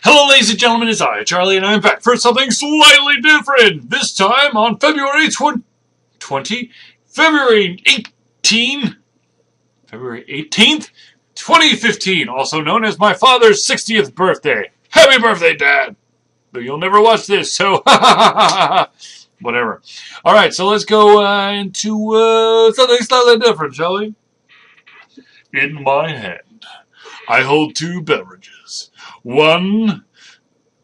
Hello, ladies and gentlemen, it's I, Charlie, and I'm back for something slightly different. This time on February 18th, 2015, also known as my father's 60th birthday. Happy birthday, Dad! Though you'll never watch this, so whatever. Alright, so let's go into something slightly different, shall we? In my hand, I hold two beverages. One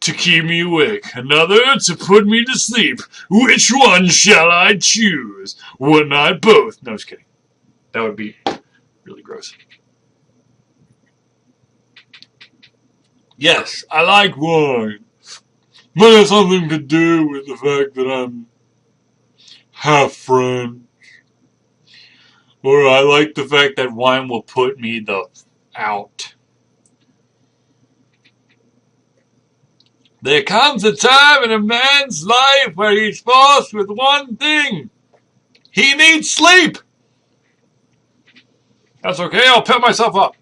to keep me awake, another to put me to sleep. Which one shall I choose? Wouldn't I both? No, just kidding. That would be really gross. Yes, I like wine. But it has something to do with the fact that I'm half French. Or I like the fact that wine will put me the out. There comes a time in a man's life where he's forced with one thing. He needs sleep. That's okay, I'll pep myself up.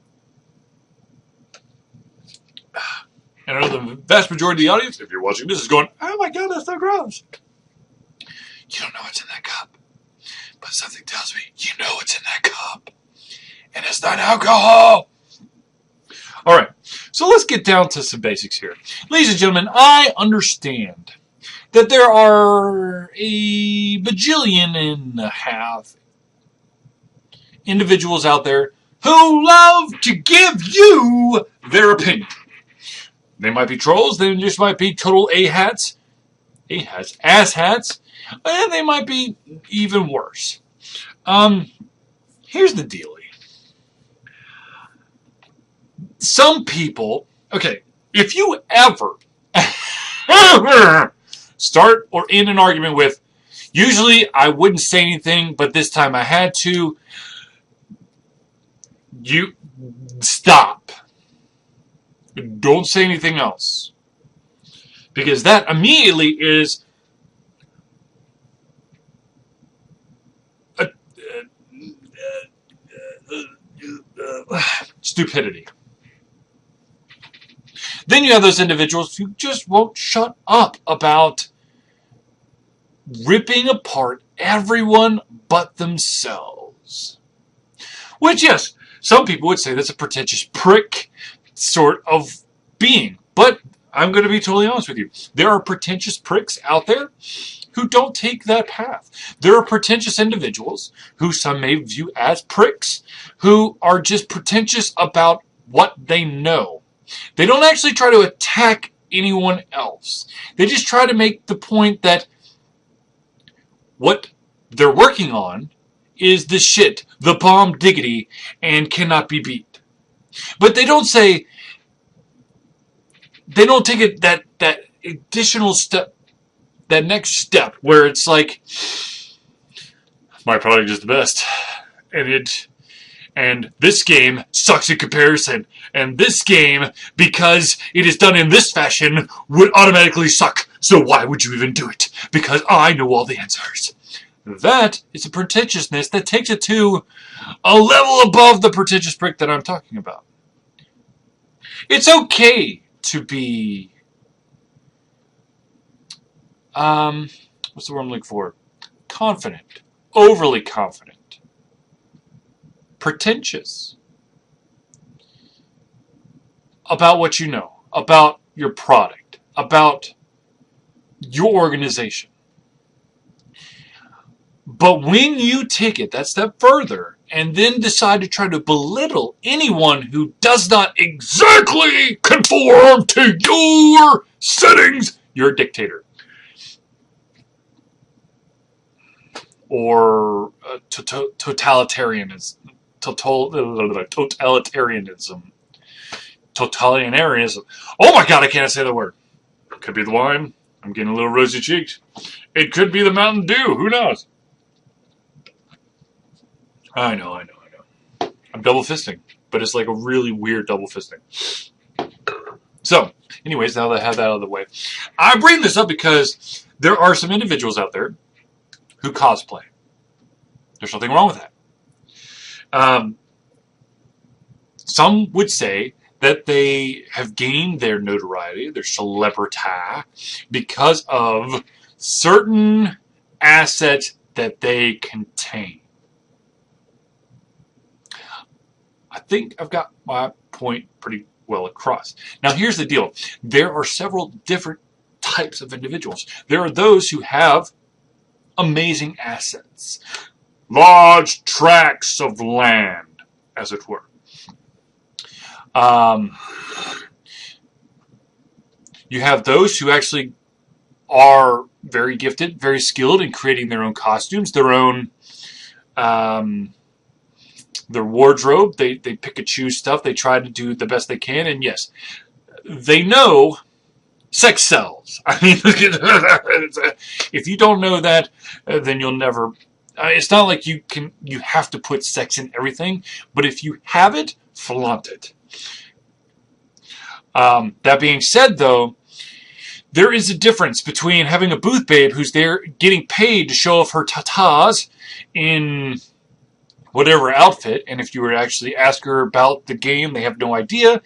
And I know the vast majority of the audience, if you're watching this, is going, oh my God, that's so gross. You don't know what's in that cup. But something tells me you know what's in that cup. And it's not alcohol. Alright, so let's get down to some basics here. Ladies and gentlemen, I understand that there are a bajillion and a half individuals out there who love to give you their opinion. They might be trolls, they just might be total asshats, and they might be even worse. Here's the deal. Some people, okay, if you ever start or end an argument with, usually I wouldn't say anything, but this time I had to, you stop. Don't say anything else. Because that immediately is stupidity. Then you have those individuals who just won't shut up about ripping apart everyone but themselves. Which, yes, some people would say that's a pretentious prick sort of being. But I'm going to be totally honest with you. There are pretentious pricks out there who don't take that path. There are pretentious individuals who some may view as pricks who are just pretentious about what they know. They don't actually try to attack anyone else. They just try to make the point that what they're working on is the shit, the bomb diggity, and cannot be beat. But they don't say, they don't take it that additional step, that next step where it's like, my product is the best, and this game sucks in comparison, and this game, because it is done in this fashion, would automatically suck. So why would you even do it? Because I know all the answers. That is a pretentiousness that takes it to a level above the pretentious prick that I'm talking about. It's okay to be, what's the word I'm looking for? Confident. Overly confident. Pretentious. About what you know. About your product. About your organization. But when you take it that step further and then decide to try to belittle anyone who does not exactly conform to your settings, you're a dictator. Or totalitarianism. Totalitarianism. Oh my God, I can't say the word. Could be the wine. I'm getting a little rosy cheeked. It could be the Mountain Dew. Who knows? I know. I'm double fisting, but it's like a really weird double fisting. So, anyways, now that I have that out of the way, I bring this up because there are some individuals out there who cosplay. There's nothing wrong with that. Some would say that they have gained their notoriety, their celebrity, because of certain assets that they contain. I think I've got my point pretty well across. Now, here's the deal. There are several different types of individuals. There are those who have amazing assets, large tracts of land, as it were. You have those who actually are very gifted, very skilled in creating their own costumes, their own their wardrobe. They pick and choose stuff. They try to do the best they can. And yes, they know sex sells. I mean, if you don't know that, then you'll never. It's not like you have to put sex in everything, but if you have it, flaunt it. That being said, though, there is a difference between having a booth babe who's there getting paid to show off her tatas in whatever outfit, and if you were to actually ask her about the game, they have no idea,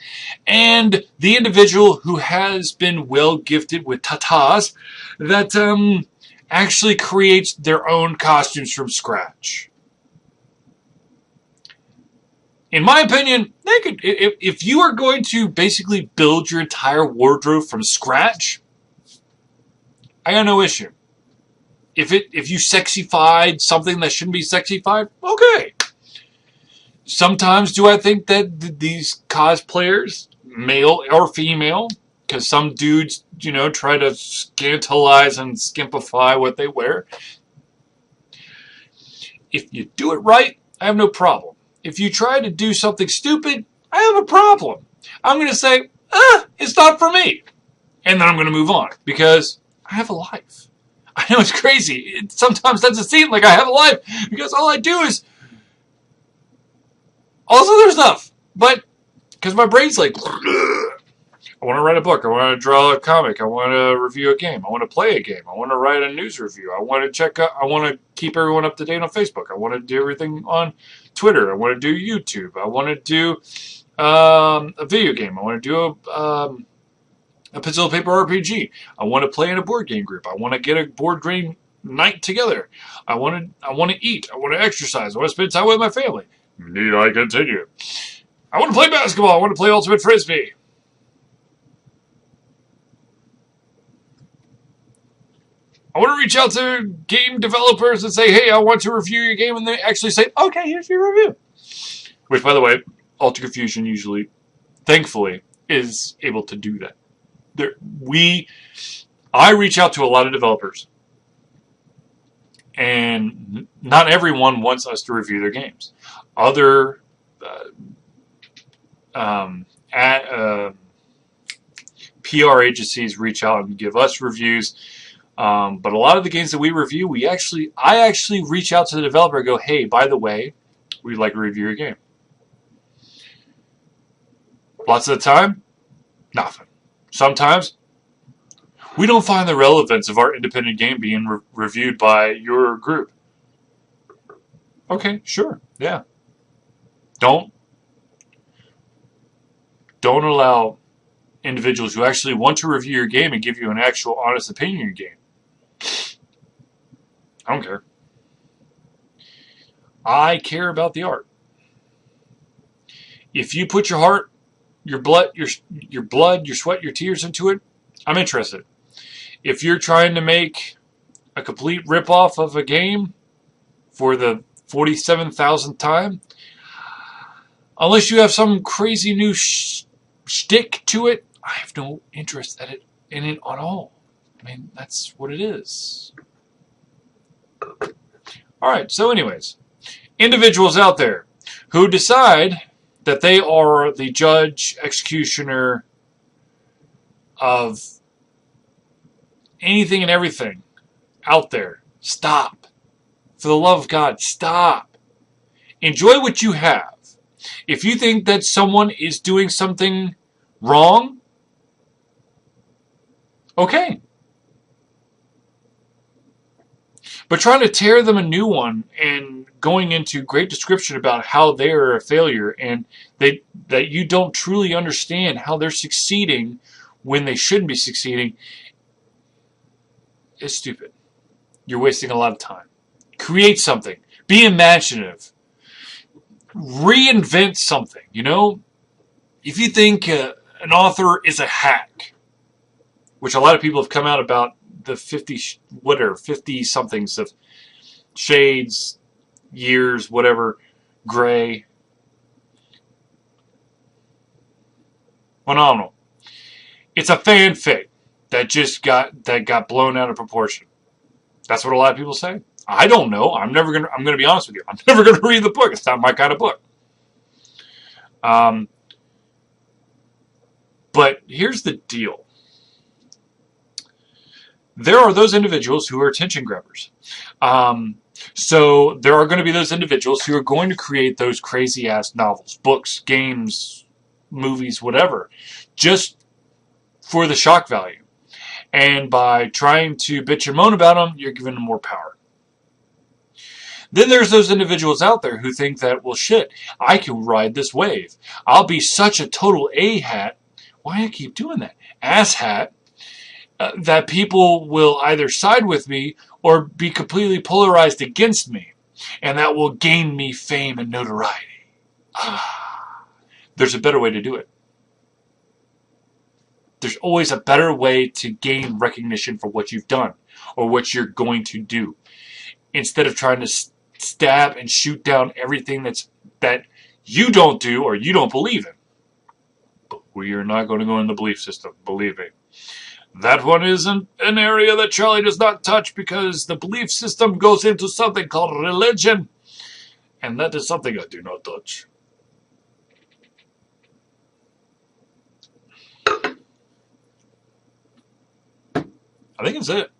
and the individual who has been well gifted with tatas that actually creates their own costumes from scratch. In my opinion, they could, if you are going to basically build your entire wardrobe from scratch, I got no issue. If you sexified something that shouldn't be sexified, okay. Sometimes do I think that these cosplayers, male or female, because some dudes, try to scandalize and skimpify what they wear. If you do it right, I have no problem. If you try to do something stupid, I have a problem. I'm going to say, it's not for me. And then I'm going to move on because I have a life. I know it's crazy. It sometimes doesn't seem like I have a life because all I do is all this other stuff. But because my brain's like, I want to write a book. I want to draw a comic. I want to review a game. I want to play a game. I want to write a news review. I want to check out, I want to keep everyone up to date on Facebook. I want to do everything on Twitter. I want to do YouTube. I want to do a video game. I want to do a pencil and paper RPG. I want to play in a board game group. I want to get a board game night together. I want to eat. I want to exercise. I want to spend time with my family. Need I continue? I want to play basketball. I want to play ultimate frisbee. I want to reach out to game developers and say, hey, I want to review your game, and they actually say, okay, here's your review. Which, by the way, Ultra Confusion usually, thankfully, is able to do that. I reach out to a lot of developers, and not everyone wants us to review their games. Other PR agencies reach out and give us reviews, but a lot of the games that we review, I actually reach out to the developer and go, hey, by the way, we'd like to review your game. Lots of the time, nothing. Sometimes, we don't find the relevance of our independent game being reviewed by your group. Okay, sure, yeah. Don't allow individuals who actually want to review your game and give you an actual honest opinion of your game. I don't care. I care about the art. If you put your heart, your blood, your sweat, your tears into it, I'm interested. If you're trying to make a complete ripoff of a game for the 47,000th time, unless you have some crazy new shtick to it, I have no interest in it at all. I mean, that's what it is. Alright, so anyways, individuals out there who decide that they are the judge, executioner of anything and everything out there, stop. For the love of God, stop. Enjoy what you have. If you think that someone is doing something wrong, okay. But trying to tear them a new one and going into great description about how they are a failure and that you don't truly understand how they're succeeding when they shouldn't be succeeding, is stupid. You're wasting a lot of time. Create something. Be imaginative. Reinvent something, you know? If you think an author is a hack, which a lot of people have come out about the 50 somethings of shades, years, whatever, gray. Phenomenal. It's a fanfic that just got blown out of proportion. That's what a lot of people say. I don't know. I'm gonna be honest with you. I'm never gonna read the book. It's not my kind of book. But here's the deal. There are those individuals who are attention grabbers. So there are going to be those individuals who are going to create those crazy ass novels, books, games, movies, whatever, just for the shock value. And by trying to bitch and moan about them, you're giving them more power. Then there's those individuals out there who think that, well, shit, I can ride this wave. I'll be such a total A-hat. Why do I keep doing that? Ass-hat. That people will either side with me or be completely polarized against me. And that will gain me fame and notoriety. There's a better way to do it. There's always a better way to gain recognition for what you've done or what you're going to do. Instead of trying to stab and shoot down everything that you don't do or you don't believe in. But we are not going to go in the belief system, believe me. That one isn't an area that Charlie does not touch because the belief system goes into something called religion. And that is something I do not touch. I think that's it.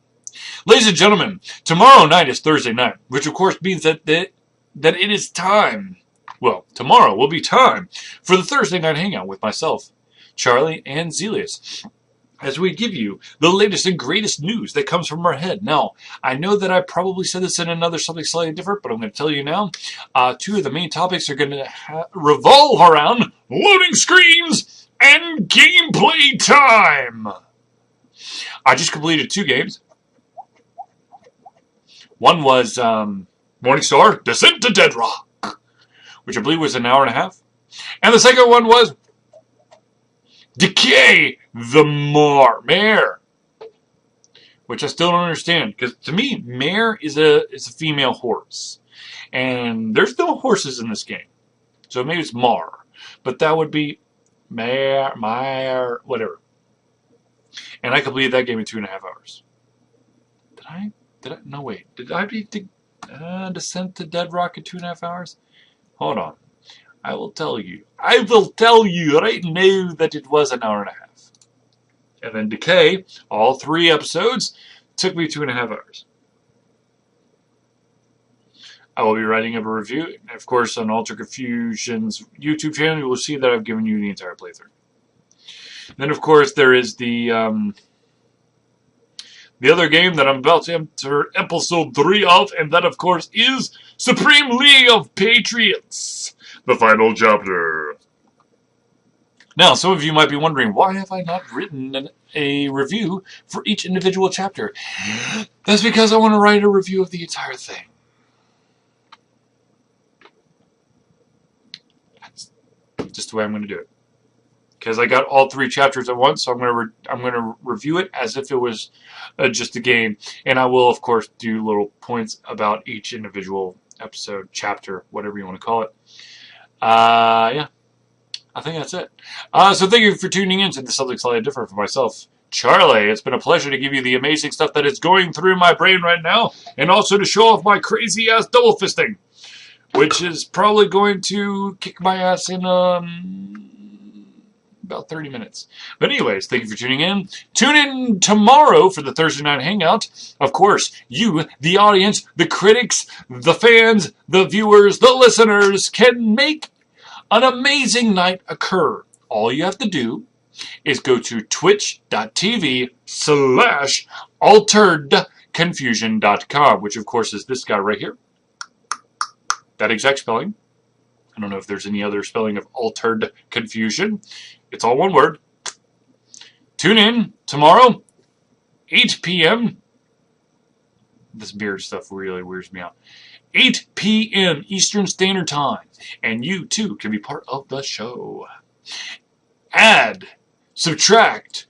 Ladies and gentlemen, tomorrow night is Thursday night, which of course means that it is time. Well, tomorrow will be time for the Thursday Night Hangout with myself, Charlie, and Zelius, as we give you the latest and greatest news that comes from our head. Now, I know that I probably said this in another something slightly different, but I'm going to tell you now. Two of the main topics are going to revolve around loading screens and gameplay time. I just completed 2 games. One was Morningstar Descent to Dead Rock, which I believe was an hour and a half. And the second one was Decay the Mare, which I still don't understand, because to me, mare is a female horse, and there's no horses in this game, so maybe it's mar, but that would be mare, whatever. And I completed that game in 2.5 hours. Did I? No, wait. Did I beat Descent to Dead Rock in 2.5 hours? Hold on. I will tell you right now that it was an hour and a half. And then Decay, all 3 episodes, took me 2.5 hours. I will be writing up a review. And of course, on Ultra Confusion's YouTube channel, you will see that I've given you the entire playthrough. Then, of course, there is the other game that I'm about to enter episode 3 of, and that, of course, is Supreme League of Patriots, the final chapter. Now, some of you might be wondering, why have I not written a review for each individual chapter? That's because I want to write a review of the entire thing. That's just the way I'm going to do it. Because I got all 3 chapters at once, so I'm going to review it as if it was just a game, and I will, of course, do little points about each individual episode, chapter, whatever you want to call it. Yeah, I think that's it. So thank you for tuning in to something slightly different for myself, Charlie. It's been a pleasure to give you the amazing stuff that is going through my brain right now, and also to show off my crazy ass double fisting, which is probably going to kick my ass in about 30 minutes. But anyways, thank you for tuning in. Tune in tomorrow for the Thursday Night Hangout. Of course, you, the audience, the critics, the fans, the viewers, the listeners can make an amazing night occur. All you have to do is go to twitch.tv/alteredconfusion.com, which of course is this guy right here. That exact spelling. I don't know if there's any other spelling of altered confusion. It's all one word. Tune in tomorrow, 8 p.m. This beard stuff really weirds me out. 8 p.m. Eastern Standard Time. And you, too, can be part of the show. Add, subtract,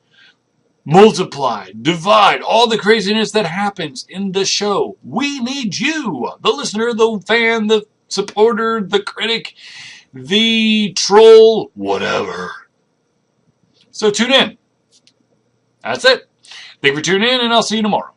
multiply, divide, all the craziness that happens in the show. We need you, the listener, the fan, the supporter, the critic, the troll, whatever. So tune in. That's it. Thank you for tuning in, and I'll see you tomorrow.